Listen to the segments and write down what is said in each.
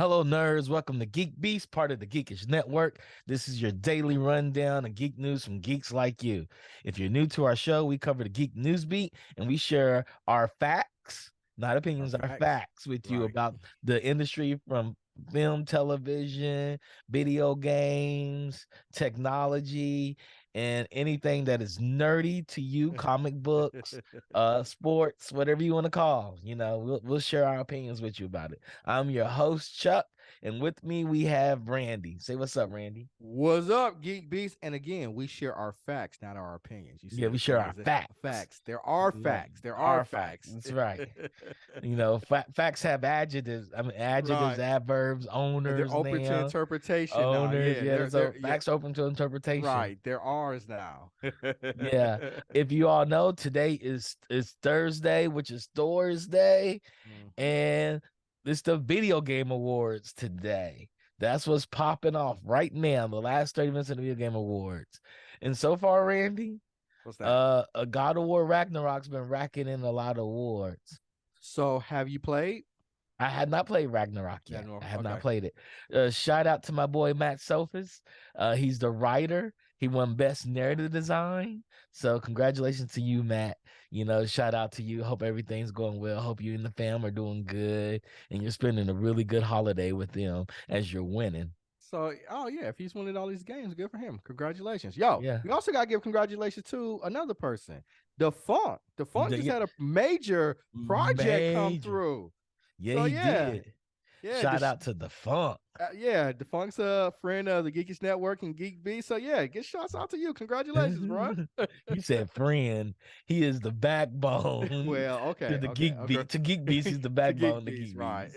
Hello, nerds. Welcome to GeekBeast, part of the Geekish Network. This is your daily rundown of geek news from geeks like you. If you're new to our show, we cover the geek news beat and we share our facts, not opinions, our facts with you about the industry from film, television, video games, technology, and anything that is nerdy to you, comic books, sports, whatever you want to call. We'll share our opinions with you about it. I'm your host, Chuck, and with me we have Randy. Say what's up, Randy. What's up, Geek Beast? And again, we share our facts, not our opinions. You Yeah, we share our facts. Facts. There are facts. There are facts. That's right. Facts have adjectives. Adjectives, adverbs, owners. They're open to interpretation owners, now. Yeah, so facts open to interpretation. Right, they're ours now. Yeah. If you all know, today is Thursday, which is Thor's Day, and it's the video game awards today. That's what's popping off right now, the last 30 minutes of the video game awards. And so far, Randy, what's that? God of War Ragnarok's been racking in a lot of awards. So have you played? I had not played Ragnarok yet. I have not played it. Shout out to my boy Matt Sophis. He's the writer. He won Best Narrative Design. So congratulations to you, Matt. Shout out to you. Hope everything's going well. Hope you and the fam are doing good. And you're spending a really good holiday with them as you're winning. So, if he's winning all these games, good for him. Congratulations. Yo, we also got to give congratulations to another person. The Funk just had a major project come through. Yeah, he did. Yeah, shout out to the Funk. The Funk's a friend of the Geekish Network and GeekBeast. So get shouts out to you. Congratulations, bro. You said friend. He is the backbone. Well, okay. To the GeekBeast. To GeekBeast, he's the backbone. To GeekBeast, right?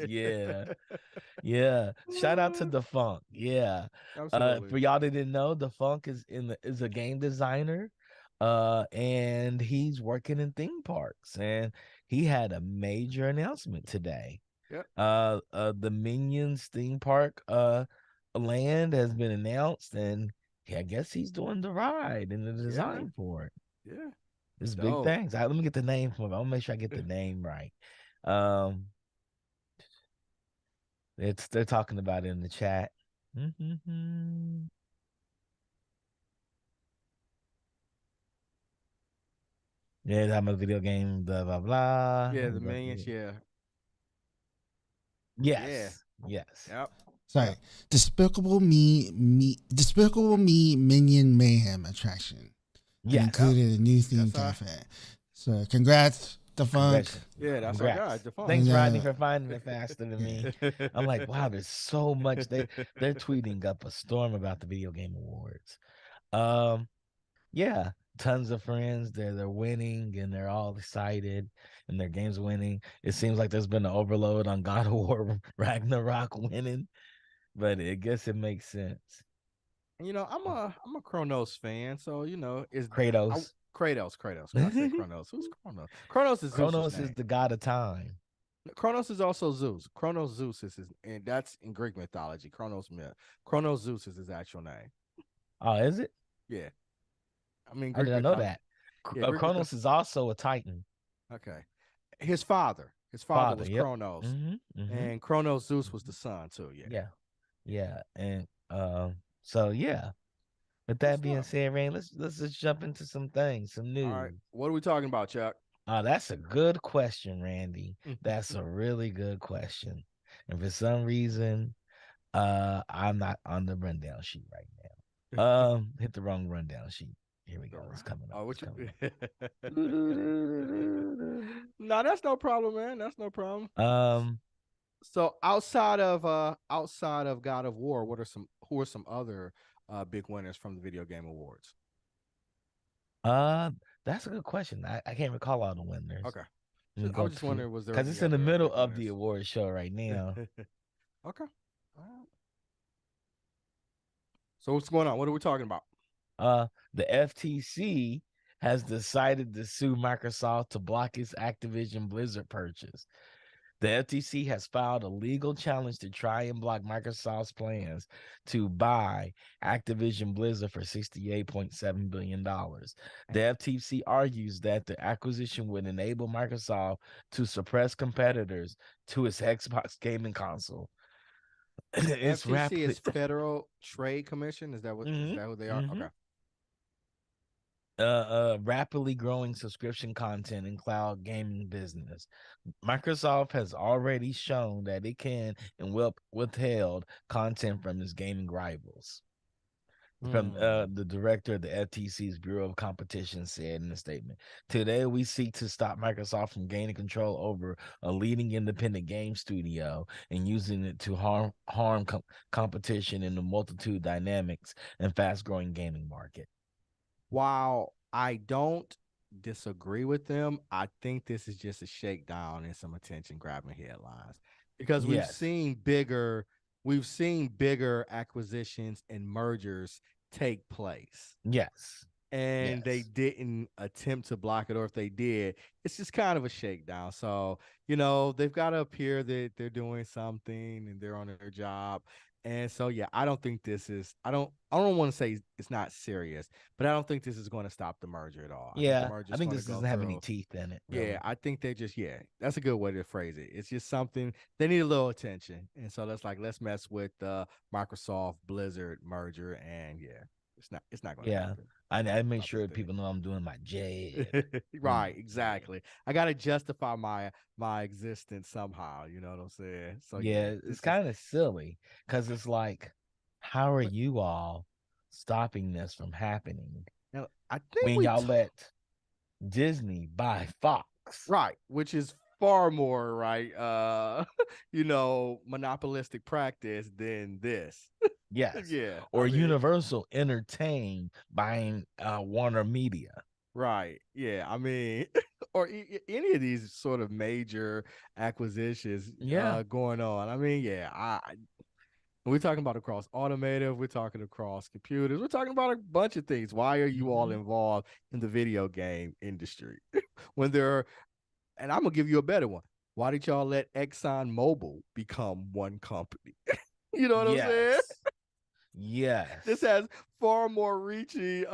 Yeah. Shout out to the Funk. Yeah. For y'all that didn't know, the Funk is a game designer. And he's working in theme parks, and he had a major announcement today. The Minions theme park land has been announced, and I guess he's doing the ride and the design for it. Yeah, it's big things. Let me get the name from it. I'll make sure I get the name right. They're talking about it in the chat. Yeah, I'm a video game, blah, blah, blah. Yeah, the Minions, yeah. Yes. Yep. Sorry. Despicable Me Minion Mayhem attraction. Yeah. Included a new theme cafe. So congrats, the Funk. Yeah, that's our guy, the Funk. Thanks, Rodney, for finding it faster than me. I'm like, wow, there's so much. They're tweeting up a storm about the video game awards. Yeah. Tons of friends, they're winning and they're all excited and their game's winning. It seems like there's been an overload on God of War Ragnarok winning, but I guess it makes sense. I'm a Kronos fan, so it's Kratos. Kratos. When I say Kronos, who's Kronos? Kronos is the god of time. Kronos is also Zeus. Kronos Zeus is and that's in Greek mythology. Kronos Zeus is his actual name. Oh, is it? Yeah. I didn't know that. Kronos is also a Titan. Okay. His father was Kronos. And Kronos Zeus was the son too. Yeah. And so yeah. With that being said, Rain, let's just jump into some things, some news. All right. What are we talking about, Chuck? That's a good question, Randy. That's a really good question. And for some reason, I'm not on the rundown sheet right now. Hit the wrong rundown sheet. Here we go. It's coming up. No, that's no problem, man. That's no problem. So outside of God of War, who are some other big winners from the video game awards? That's a good question. I can't recall all the winners. Okay. I was just wondering, was there, because it's in the middle of the award show right now. Okay. All right. So what's going on? What are we talking about? The FTC has decided to sue Microsoft to block its Activision Blizzard purchase. The FTC has filed a legal challenge to try and block Microsoft's plans to buy Activision Blizzard for $68.7 billion. The FTC argues that the acquisition would enable Microsoft to suppress competitors to its Xbox gaming console. It's FTC rapidly is Federal Trade Commission. Is that what? Is that who they are? Okay. Rapidly growing subscription content and cloud gaming business. Microsoft has already shown that it can and will withheld content from its gaming rivals. From the director of the FTC's Bureau of Competition said in a statement, "Today we seek to stop Microsoft from gaining control over a leading independent game studio and using it to harm competition in the multitude dynamics and fast-growing gaming market." While I don't disagree with them, I think this is just a shakedown and some attention grabbing headlines because Yes. we've seen bigger acquisitions and mergers take place. Yes. And they didn't attempt to block it, or if they did, it's just kind of a shakedown. So, they've got to appear that they're doing something and they're on their job. And so, yeah, I don't think this is. I don't want to say it's not serious, but I don't think this is going to stop the merger at all. I think the merger is going this to go doesn't have any through. teeth in it. Really. Yeah, I think they just that's a good way to phrase it. It's just something they need a little attention, and so let's mess with the Microsoft Blizzard merger, and it's not going to happen. I make sure people know I'm doing my job. Right, exactly. I got to justify my existence somehow. You know what I'm saying? So it's kind of silly because it's like, how are you all stopping this from happening? Now, I think when y'all let Disney buy Fox, right, which is far more right, monopolistic practice than this. Yes. Yeah. Or Universal Entertain buying Warner Media. Right. Yeah. I mean, or any of these sort of major acquisitions going on. I mean, we're talking about across automotive, we're talking across computers, we're talking about a bunch of things. Why are you all involved in the video game industry when and I'm gonna give you a better one. Why did y'all let Exxon Mobil become one company? You know what I'm saying? Yes. This has far more reaching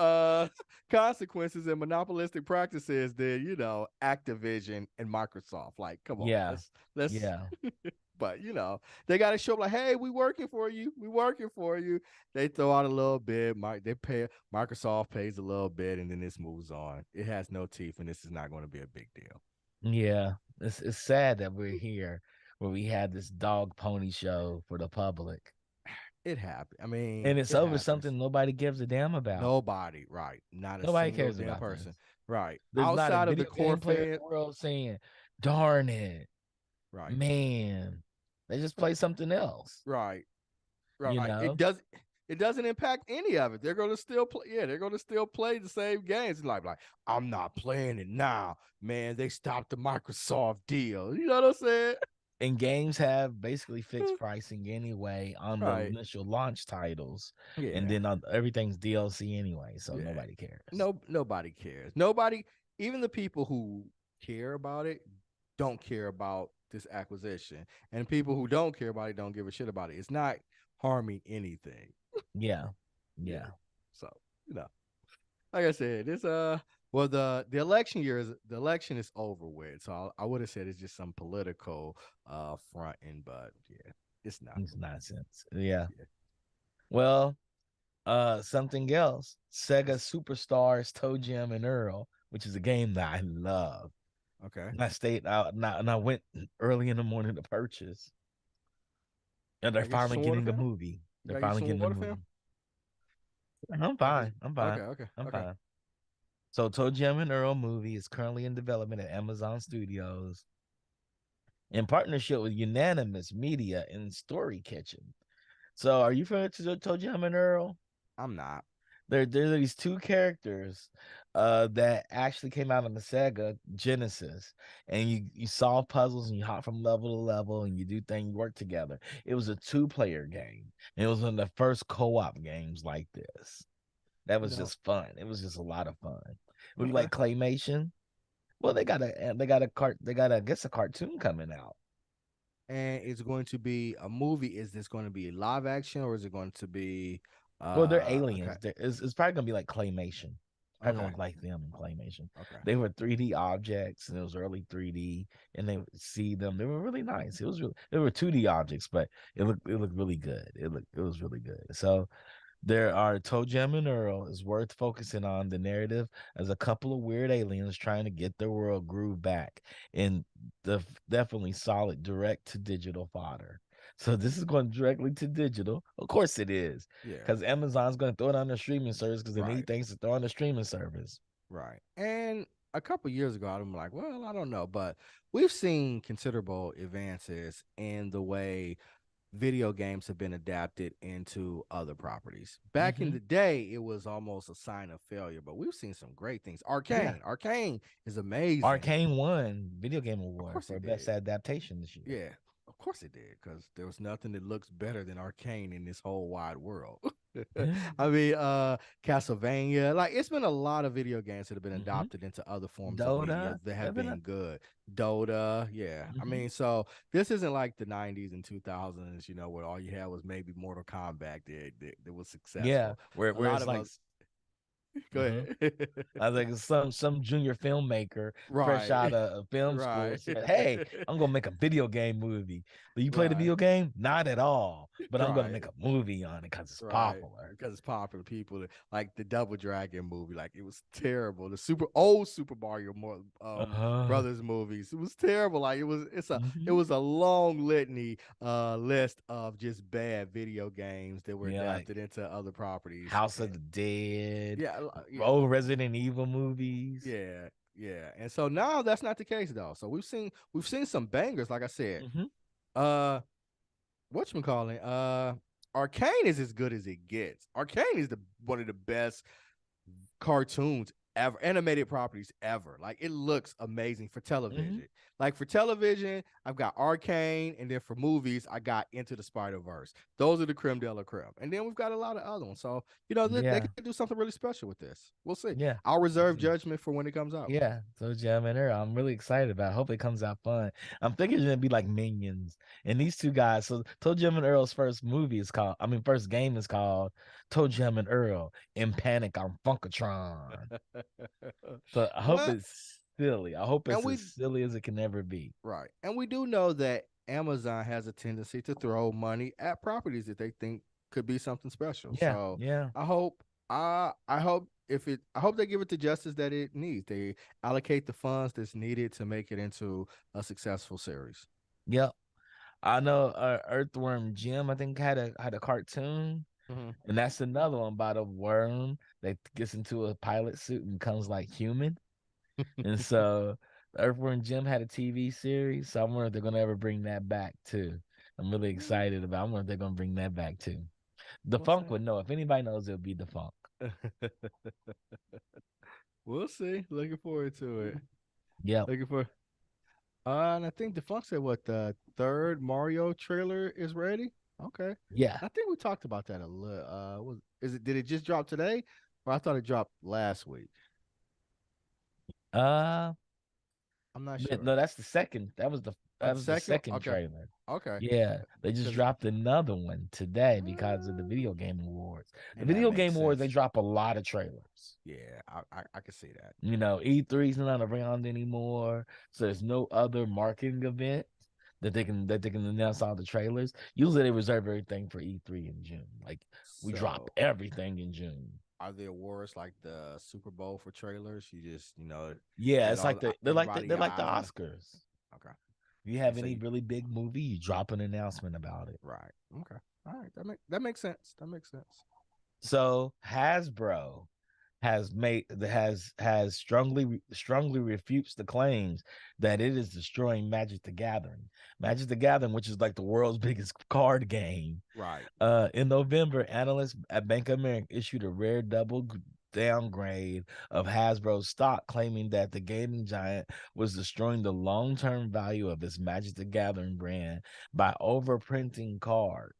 consequences and monopolistic practices than, Activision and Microsoft. Like, come on, let's but they got to show like, hey, we working for you. We working for you. They throw out a little bit. Microsoft pays a little bit, and then this moves on. It has no teeth, and this is not going to be a big deal. Yeah, it's sad that we're here where we had this dog pony show for the public. It happened. I mean, and it's over something nobody gives a damn about. Nobody, right? Nobody cares about person, this. right? There's outside not a of the core player in the world saying, "Darn it, right, man." They just play something else, right? You know, it doesn't impact any of it. They're going to still play. Yeah, they're going to still play the same games. Like I'm not playing it now, man. They stopped the Microsoft deal. You know what I'm saying? And games have basically fixed pricing anyway on the initial launch titles, and then everything's DLC anyway, so nobody cares. Nobody cares. Even the people who care about it don't care about this acquisition, and people who don't care about it don't give a shit about it. It's not harming anything. Yeah. So like I said, it's well, the election is over with. So I would have said it's just some political fronting, but it's not. It's nonsense. Yeah. Well, something else. Sega Superstars Toe Jam and Earl, which is a game that I love. Okay. And I stayed out and I went early in the morning to purchase. And they're finally getting a movie. They're finally getting a movie. I'm fine. Okay. I'm fine. So Toe Jam and Earl movie is currently in development at Amazon Studios in partnership with Unanimous Media and Story Kitchen. So are you familiar with Toe Jam and Earl? I'm not. There's these two characters that actually came out on the Sega Genesis, and you solve puzzles and you hop from level to level and you do things, you work together. It was a 2-player game. And it was one of the first co-op games like this. That was just fun. It was just a lot of fun. Would you like claymation? Well, they got I guess a cartoon coming out. And it's going to be a movie. Is this going to be live action or is it going to be well, they're aliens. Okay. It's probably gonna be like claymation. I don't like them in claymation. Okay. They were 3D objects, and it was early 3D, and they would see them. They were really nice. It was really, they were 2D objects, but it looked really good. It was really good. So there are Toe Jam and Earl is worth focusing on the narrative as a couple of weird aliens trying to get their world groove back, and the definitely solid direct to digital fodder. So this is going directly to digital. Of course it is. Yeah. Because Amazon's going to throw it on their streaming service because they need things to throw on the streaming service. Right. And a couple years ago, I'm like, well, I don't know. But we've seen considerable advances in the way video games have been adapted into other properties. Back in the day, it was almost a sign of failure, but we've seen some great things. Arcane is amazing. Arcane won Video Game Award for best adaptation this year. Yeah, of course it did, because there was nothing that looks better than Arcane in this whole wide world. I mean, Castlevania, like it's been a lot of video games that have been adopted into other forms of media that have been good. Dota, yeah. I mean, so this isn't like the 90s and 2000s, you know, where all you had was maybe Mortal Kombat that was successful. Yeah, where it's like Go ahead. I was like some junior filmmaker fresh out of film school said, "Hey, I'm gonna make a video game movie. Do you play the video game? Not at all, but I'm gonna make a movie on it because it's popular. Because it's popular. People like the Double Dragon movie, like it was terrible. The Super Mario Brothers movies, it was terrible. Like it was a long litany list of just bad video games that were adapted into other properties. House of the Dead, yeah. Old Resident Evil movies. Yeah. And so now that's not the case though. So we've seen some bangers, like I said. Whatchamacallit? Arcane is as good as it gets. Arcane is one of the best cartoons ever, animated properties ever. Like it looks amazing for television. Like for television, I've got Arcane, and then for movies, I got Into the Spider-Verse. Those are the creme de la creme. And then we've got a lot of other ones. So, you know, they could do something really special with this. We'll see. Yeah. I'll reserve judgment for when it comes out. Yeah. So Jam and Earl, I'm really excited about it. I hope it comes out fun. I'm thinking it's gonna be like Minions. And these two guys, so Toe Jam and Earl's first game is called Toe Jam and Earl in Panic on Funkatron. So I hope it's silly. I hope it's as silly as it can ever be. Right. And we do know that Amazon has a tendency to throw money at properties that they think could be something special. Yeah. So yeah. I hope they give it the justice that it needs. They allocate the funds that's needed to make it into a successful series. Yep. I know Earthworm Jim, I think had a cartoon. And that's another one about a worm that gets into a pilot suit and becomes like human. And so Earthworm Jim had a TV series. So I wonder if they're gonna ever bring that back too. I'm really excited about it. I wonder if they're gonna bring that back too. Funk would know. If anybody knows, it'll be Funk. We'll see. Looking forward to it. Yeah. Looking for. And I think Funk said the third Mario trailer is ready. Okay. Yeah. I think we talked about that a little. Did it just drop today? Or I thought it dropped last week. I'm not sure. No, that's the second. That was the second okay. trailer. Okay. Yeah. They just dropped another one today because of the Video Game Awards. The Video Game Awards, they drop a lot of trailers. Yeah, I can see that. You know, E3's not around anymore. So there's no other marketing event that they can announce all the trailers. Usually they reserve everything for E3 in June. Like we drop everything in June. Are the awards like the Super Bowl for trailers? You just, yeah, it's like they're like the Oscars. Okay. If you have any really big movie, you drop an announcement about it. Right. Okay. All right. That makes sense. That makes sense. So Hasbro has strongly refutes the claims that it is destroying Magic the Gathering. Magic the Gathering, which is like the world's biggest card game. Right. In November, analysts at Bank of America issued a rare double downgrade of Hasbro's stock, claiming that the gaming giant was destroying the long-term value of its Magic the Gathering brand by overprinting cards.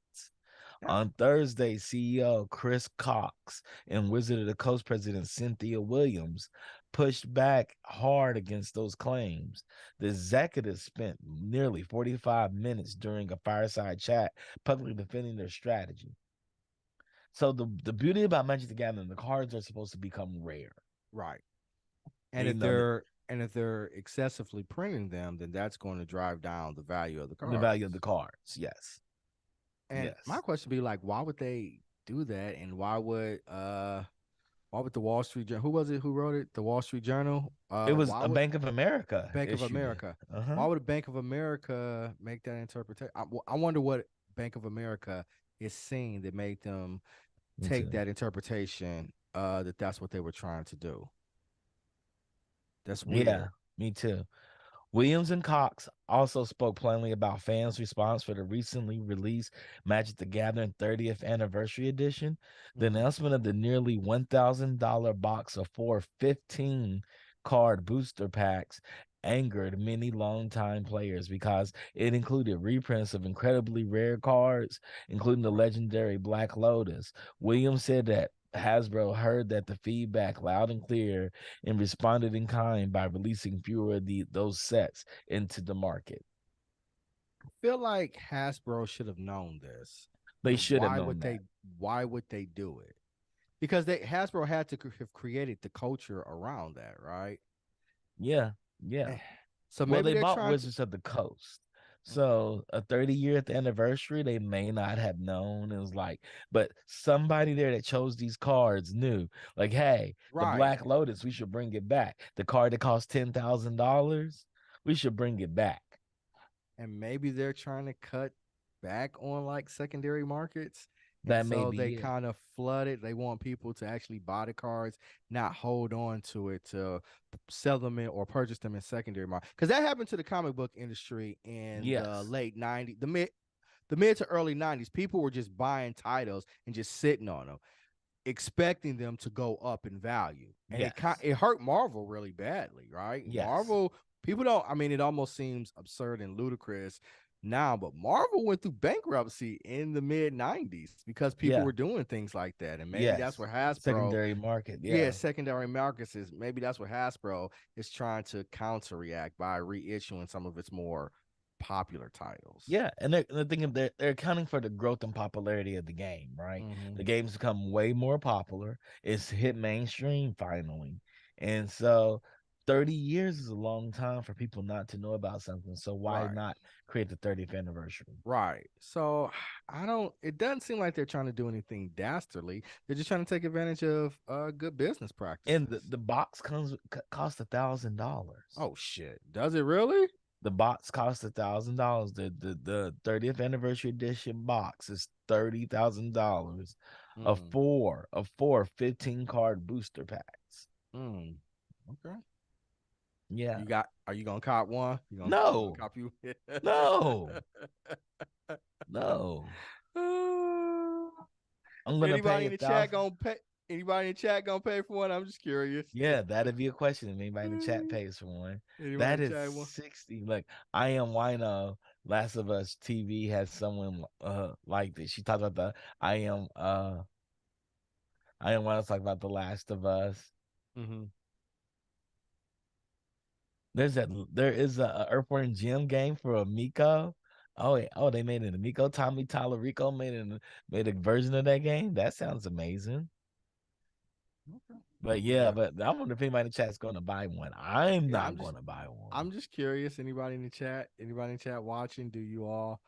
On Thursday, CEO Chris Cox and Wizard of the Coast president Cynthia Williams pushed back hard against those claims. The executives spent nearly 45 minutes during a fireside chat publicly defending their strategy. So the beauty about Magic the Gathering, the cards are supposed to become rare. Right. And if they're excessively printing them, then that's going to drive down the value of the cards. The value of the cards, yes. And my question would be like, why would they do that? And why would the Wall Street Journal? Who was it who wrote it? The Wall Street Journal. It was a Bank of America. Bank of America. Why would Bank of America make that interpretation? I wonder what Bank of America is seeing that made them take that interpretation. That's what they were trying to do. That's weird. Yeah, me too. Williams and Cox also spoke plainly about fans' response for the recently released Magic the Gathering 30th Anniversary Edition. The announcement of the nearly $1,000 box of 4 15-card booster packs angered many longtime players because it included reprints of incredibly rare cards, including the legendary Black Lotus. Williams said that Hasbro heard that the feedback loud and clear and responded in kind by releasing fewer of those sets into the market. I feel like Hasbro should have known this. They should have known that. Why would they do it? Because Hasbro had to have created the culture around that, right? Yeah. So maybe they bought Wizards of the Coast. So a 30th anniversary, they may not have known. It was like, but somebody there that chose these cards knew, like, hey, the Black Lotus, we should bring it back. The card that cost $10,000, we should bring it back. And maybe they're trying to cut back on like secondary markets. That may be they kind of flood it. They want people to actually buy the cards, not hold on to it to sell them in or purchase them in secondary market. Because that happened to the comic book industry in the late 90s, the mid to early 90s. People were just buying titles and just sitting on them, expecting them to go up in value. And it hurt Marvel really badly, right? Yes. Marvel, people don't, I mean, it almost seems absurd and ludicrous now, but Marvel went through bankruptcy in the mid 90s because people were doing things like that. And maybe that's where Hasbro secondary market. Secondary markets is maybe that's what Hasbro is trying to counter-react by reissuing some of its more popular titles. Yeah, and they're thinking they're accounting for the growth and popularity of the game, right? The game's become way more popular. It's hit mainstream finally. And so 30 years is a long time for people not to know about something. So why not create the 30th anniversary? Right. So it doesn't seem like they're trying to do anything dastardly. They're just trying to take advantage of good business practices. And the box costs $1,000. Oh shit. Does it really? The box costs $1,000. The 30th anniversary edition box is $30,000 of four 15-card booster packs. Okay. Yeah. Are you gonna cop one? No. Cop you? No. No. I'm gonna Anybody in the chat gonna pay for one? I'm just curious. Yeah, that'd be a question if anybody in the chat pays for one. That is 60. Like I Am Wino, Last of Us TV has someone like this. She talked about I Am Wino talk about The Last of Us. There is a Earthworm Jim game for Amico. They made an Amico. Tommy Tallarico made a version of that game. That sounds amazing. Okay. But I wonder if anybody in the chat's going to buy one. I'm not going to buy one. I'm just curious. Anybody in the chat watching? Do you all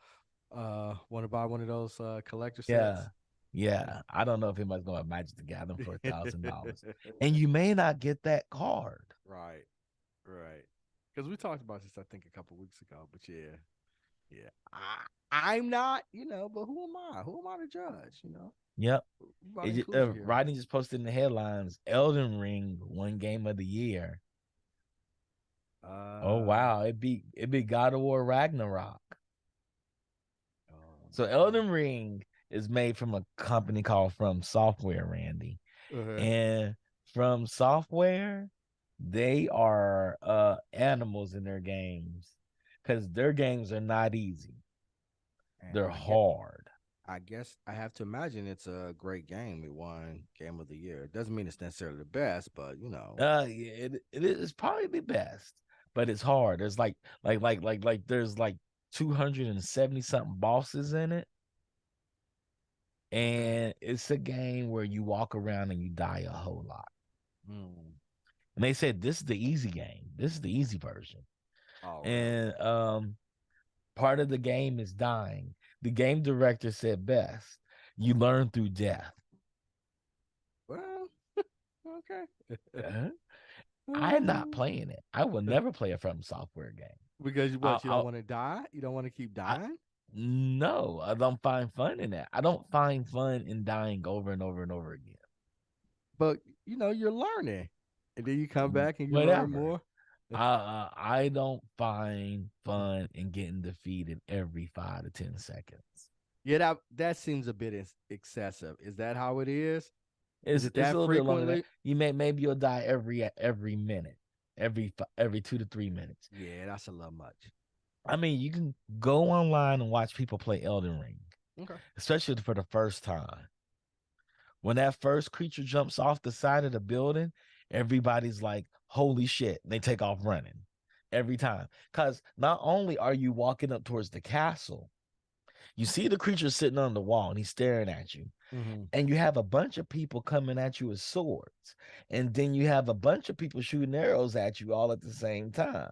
want to buy one of those collector sets? Yeah. I don't know if anybody's going to Magic the Gathering for $1,000, and you may not get that card. Right. Because we talked about this, I think, a couple weeks ago. But yeah. I'm not, but who am I? Who am I to judge? Yep. Rodney just posted in the headlines, Elden Ring won Game of the Year. Oh wow, it beat God of War Ragnarok. So Elden Ring is made from a company called From Software, Randy. And From Software, they are animals in their games because their games are not easy. They're hard. I guess I have to imagine it's a great game. It won Game of the Year. It doesn't mean it's necessarily the best, but it is probably the best, but it's hard. There's like there's 270 something bosses in it, and it's a game where you walk around and you die a whole lot. And they said this is the easy game. This is the easy version. Oh, And part of the game is dying. The game director said best, you learn through death. well, okay. I'm not playing it. I will never play a From Software game. Because what, you don't want to die? You don't want to keep dying? No, I don't find fun in that. I don't find fun in dying over and over and over again. But you're learning, and then you come back and you Whatever. learn more. I don't find fun in getting defeated every 5 to 10 seconds. Yeah, that seems a bit excessive. Is that how it is? It's it a that little bit longer than frequently? that. Maybe you'll die every minute, every 2 to 3 minutes. Yeah, that's a little much. I mean, you can go online and watch people play Elden Ring, especially for the first time. When that first creature jumps off the side of the building, everybody's like, holy shit. They take off running every time. Because not only are you walking up towards the castle, you see the creature sitting on the wall and he's staring at you. Mm-hmm. And you have a bunch of people coming at you with swords. And then you have a bunch of people shooting arrows at you all at the same time.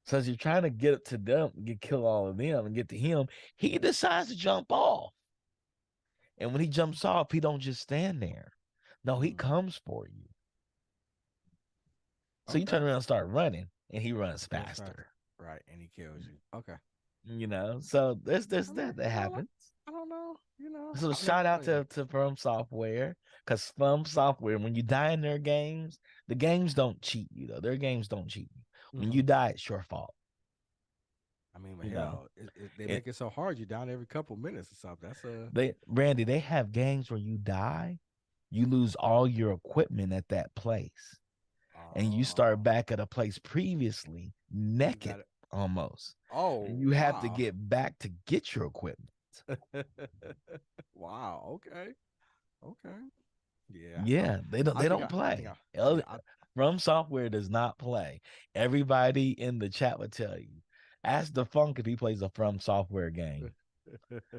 So as you're trying to get to them, kill all of them and get to him, he decides to jump off. And when he jumps off, he don't just stand there. No, he comes for you. So you turn around and start running, and he runs faster. Right, and he kills you. Okay. So there's that happens. I don't know. So shout out to From Software, because From Software, when you die in their games, the games don't cheat you though. Their games don't cheat you. When you die, it's your fault. I mean, they make it so hard. You're down every couple minutes or something. That's Randy, they have games where you die, you lose all your equipment at that place, and you start back at a place previously naked almost. Oh, and you have to get back to get your equipment. Wow. Okay. Yeah. Yeah, they don't play. From Software does not play. Everybody in the chat would tell you. Ask the Funk if he plays a From Software game.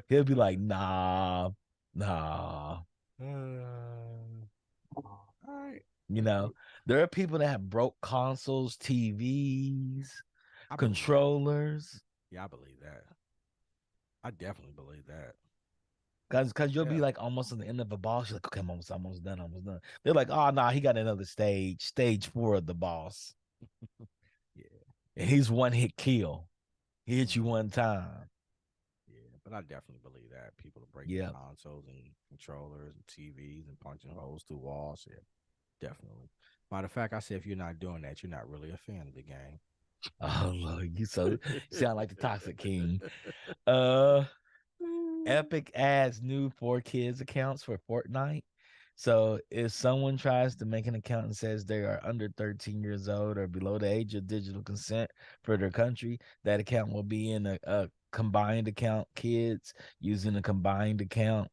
He'll be like, nah. All right. There are people that have broke consoles, TVs, controllers. Yeah, I believe that. I definitely believe that. Because you'll be like almost at the end of a boss. You're like, okay, I'm almost done. They're like, oh, no, he got another stage 4 of the boss. Yeah. And he's one hit kill. He hit you one time. Yeah, but I definitely believe that. People are breaking consoles and controllers and TVs and punching holes through walls. Yeah, definitely. Matter of fact, I say if you're not doing that, you're not really a fan of the game. Oh, Lord, you sound like the Toxic King. Epic adds new 4Kids accounts for Fortnite. So if someone tries to make an account and says they are under 13 years old or below the age of digital consent for their country, that account will be in a combined account. Kids using a combined account.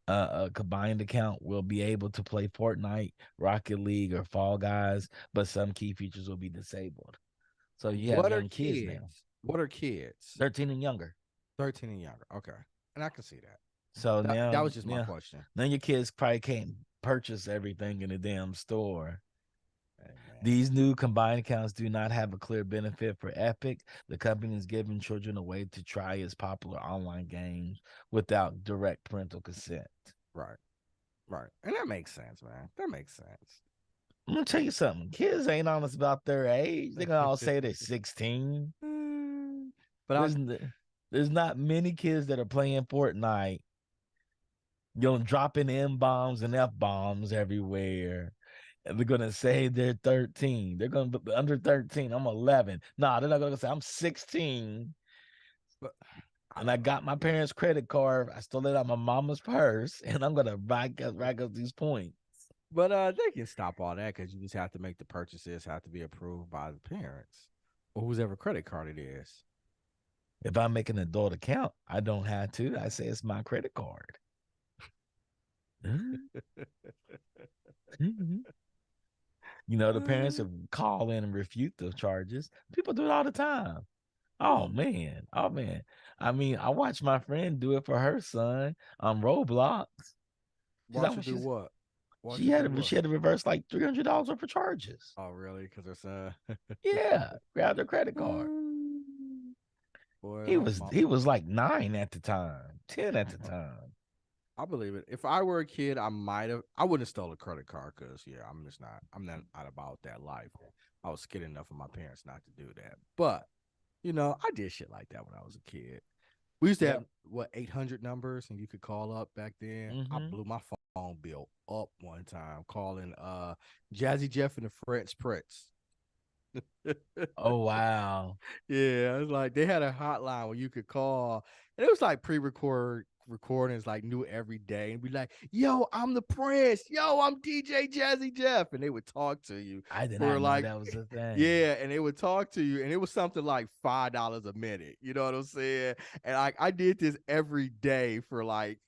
A combined account will be able to play Fortnite, Rocket League, or Fall Guys, but some key features will be disabled. So you have young kids now. What are kids? 13 and younger. 13 and younger. Okay. And I can see that. So that was just my question. Now your kids probably can't purchase everything in the damn store. These new combined accounts do not have a clear benefit for Epic. The company is giving children a way to try its popular online games without direct parental consent. Right. And that makes sense, man. That makes sense. I'm going to tell you something. Kids ain't honest about their age. They're going to all say they're 16. But there's not many kids that are playing Fortnite, dropping M-bombs and F-bombs everywhere. And they're going to say they're 13. They're going to be under 13. I'm 11. Nah, they're not going to say I'm 16. And I got my parents' credit card. I stole it out of my mama's purse. And I'm going to rack up these points. But they can stop all that because you just have to make the purchases have to be approved by the parents or whoever credit card it is. If I make an adult account, I don't have to. I say it's my credit card. The parents will call in and refute the charges. People do it all the time. Oh, man. I mean, I watched my friend do it for her son on Roblox. Watch her do what? She had to reverse like $300 worth of charges. Oh, really? Because her son. Yeah, grabbed her credit card. Boy, He was like 9 at the time, 10 at the time. I believe it. If I were a kid, I wouldn't have stole a credit card because I'm not about that life. I was scared enough of my parents not to do that. But, I did shit like that when I was a kid. We used to have 800 numbers and you could call up back then. I blew my phone bill up one time calling Jazzy Jeff and the French Prince. Oh, wow. Yeah, it was like they had a hotline where you could call, and it was like recordings, like new every day, and be like, "Yo, I'm the Prince. Yo, I'm DJ Jazzy Jeff," and they would talk to you. I did not know that was a thing. Yeah, and they would talk to you, and it was something like $5 a minute. You know what I'm saying? And I did this every day for like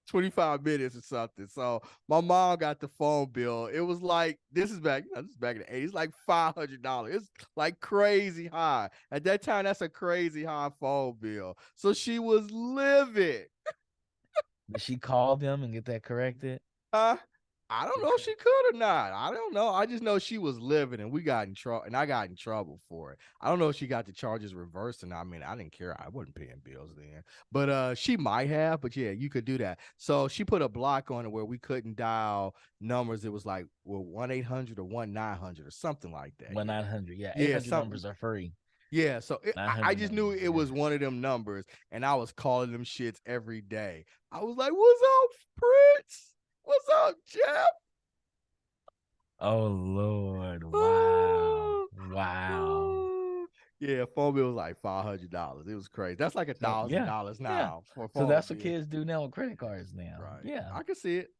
25 minutes or something. So my mom got the phone bill. It was like, this is back in the 80s, like $500. It's like crazy high. At that time, that's a crazy high phone bill. So she was livid. Did she call them and get that corrected? I don't know if she could or not. I don't know. I just know she was livid and we got in trouble, and I got in trouble for it. I don't know if she got the charges reversed or not. I mean, I didn't care. I wasn't paying bills then. But she might have, but yeah, you could do that. So she put a block on it where we couldn't dial numbers. It was like 1-800 or 1-900 or something like that. 1-900. Yeah. 800 numbers are free. Yeah, so I just knew it was one of them numbers, and I was calling them shits every day. I was like, "What's up, Prince? What's up, Jeff?" Oh, Lord. Wow. Wow. Yeah, phone bill was like $500. It was crazy. That's like $1,000 now. For so that's what kids do now with credit cards now. Right. Yeah. I can see it.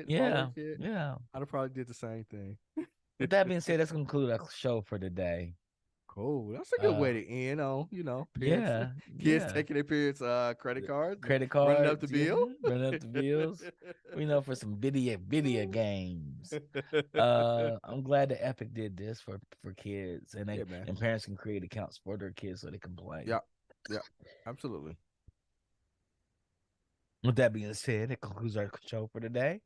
Yeah. Yeah. I'd have probably did the same thing. With that being said, that's going to conclude our show for today. Cool. That's a good way to end on, parents, kids taking their parents' credit cards, running up the bill. Running up the bills. We know for some video games. I'm glad that Epic did this for kids, and and parents can create accounts for their kids so they can play. Yeah, absolutely. With that being said, it concludes our show for today.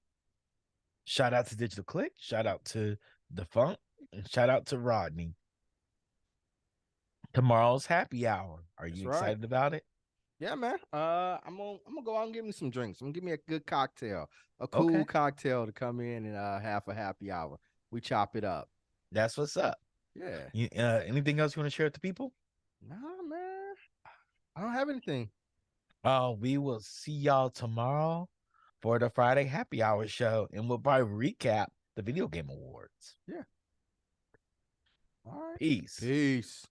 Shout out to Digital Click, shout out to Defunct, and shout out to Rodney. Tomorrow's happy hour. Are you excited about it? Yeah, man. I'm gonna go out and get me some drinks. I'm gonna give me a good cocktail, a cool cocktail to come in and have a happy hour. We chop it up. That's what's up. Yeah. Anything else you want to share with the people? Nah, man. I don't have anything. We will see y'all tomorrow for the Friday happy hour show, and we'll probably recap the video game awards. Yeah. All right. Peace.